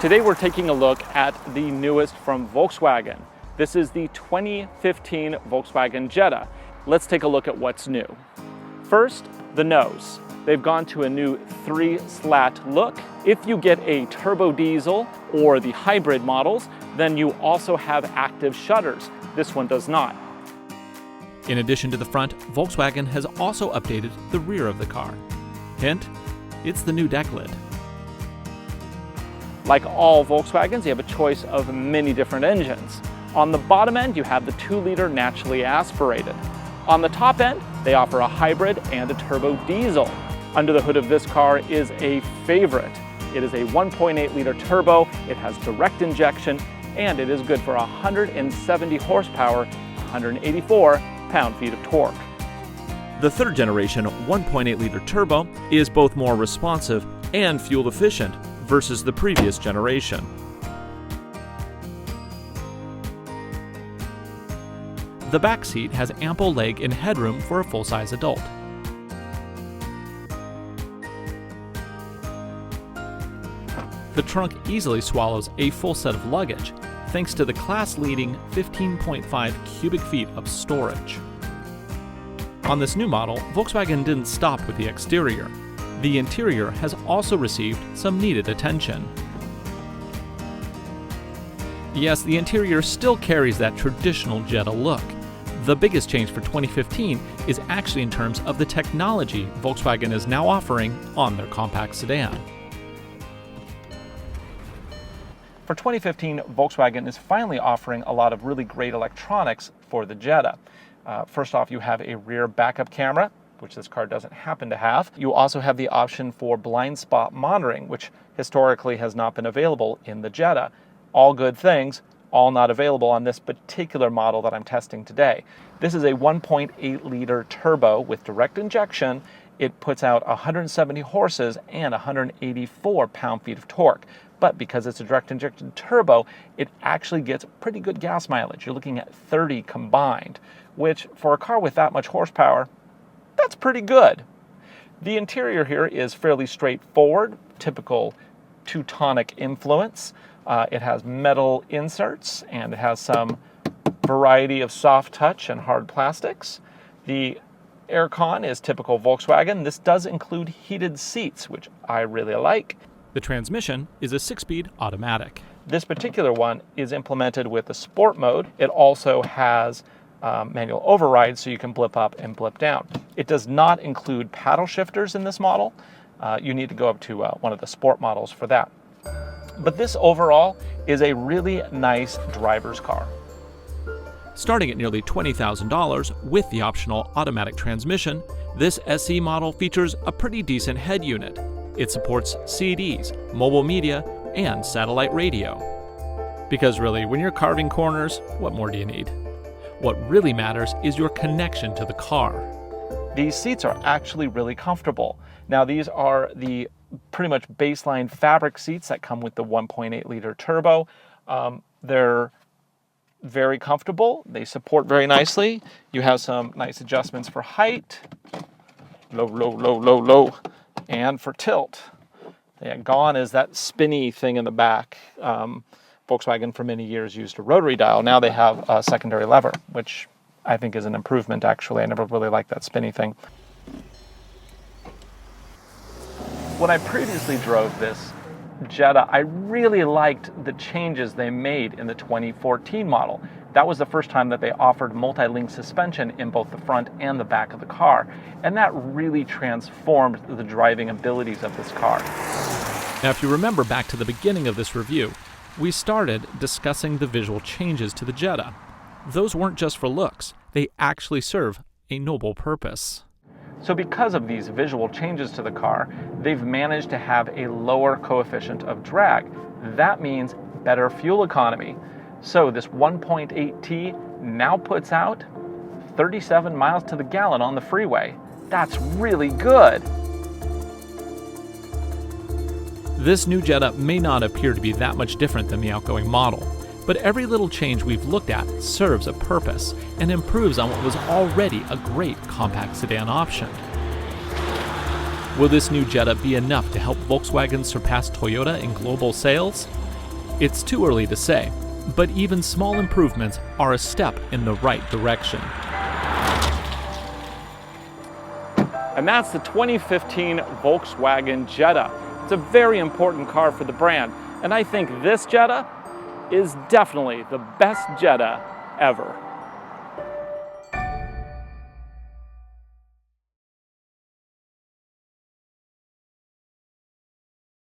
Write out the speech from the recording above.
Today we're taking a look at the newest from Volkswagen. This is the 2015 Volkswagen Jetta. Let's take a look at what's new. First, the nose. They've gone to a new 3-slat look. If you get a turbo diesel or the hybrid models, then you also have active shutters. This one does not. In addition to the front, Volkswagen has also updated the rear of the car. Hint, it's the new deck lid. Like all Volkswagens, you have a choice of many different engines. On the bottom end, you have the 2-liter naturally aspirated. On the top end, they offer a hybrid and a turbo diesel. Under the hood of this car is a favorite. It is a 1.8-liter turbo, it has direct injection, and it is good for 170 horsepower, 184 pound-feet of torque. The third generation 1.8-liter turbo is both more responsive and fuel efficient versus the previous generation. The back seat has ample leg and headroom for a full-size adult. The trunk easily swallows a full set of luggage, thanks to the class-leading 15.5 cubic feet of storage. On this new model, Volkswagen didn't stop with the exterior. The interior has also received some needed attention. Yes, the interior still carries that traditional Jetta look. The biggest change for 2015 is actually in terms of the technology Volkswagen is now offering on their compact sedan. For 2015, Volkswagen is finally offering a lot of really great electronics for the Jetta. First off, you have a rear backup camera, which this car doesn't happen to have. You also have the option for blind spot monitoring, which historically has not been available in the Jetta. All good things, all not available on this particular model that I'm testing today. This is a 1.8-liter turbo with direct injection. It puts out 170 horses and 184 pound-feet of torque. But because it's a direct injected turbo, it actually gets pretty good gas mileage. You're looking at 30 combined, which for a car with that much horsepower, that's pretty good. The interior here is fairly straightforward, typical Teutonic influence. It has metal inserts and it has some variety of soft touch and hard plastics. The aircon is typical Volkswagen. This does include heated seats, which I really like. The transmission is a 6-speed automatic. This particular one is implemented with the sport mode. It also has manual override, so you can blip up and blip down. It does not include paddle shifters in this model. You need to go up to one of the sport models for that. But this overall is a really nice driver's car. Starting at nearly $20,000 with the optional automatic transmission, this SE model features a pretty decent head unit. It supports CDs, mobile media, and satellite radio. Because really, when you're carving corners, what more do you need? What really matters is your connection to the car. These seats are actually really comfortable. Now, these are the pretty much baseline fabric seats that come with the 1.8-liter turbo. They're very comfortable. They support very nicely. You have some nice adjustments for height, low, low, low, low, low, and for tilt. Yeah, gone is that spinny thing in the back. Volkswagen for many years used a rotary dial. Now they have a secondary lever, which I think is an improvement, actually. I never really liked that spinny thing. When I previously drove this Jetta, I really liked the changes they made in the 2014 model. That was the first time that they offered multi-link suspension in both the front and the back of the car, and that really transformed the driving abilities of this car. Now, if you remember back to the beginning of this review, we started discussing the visual changes to the Jetta. Those weren't just for looks, they actually serve a noble purpose. So because of these visual changes to the car, they've managed to have a lower coefficient of drag. That means better fuel economy. So this 1.8T now puts out 37 miles to the gallon on the freeway. That's really good. This new Jetta may not appear to be that much different than the outgoing model, but every little change we've looked at serves a purpose and improves on what was already a great compact sedan option. Will this new Jetta be enough to help Volkswagen surpass Toyota in global sales? It's too early to say, but even small improvements are a step in the right direction. And that's the 2015 Volkswagen Jetta. It's a very important car for the brand, and I think this Jetta is definitely the best Jetta ever.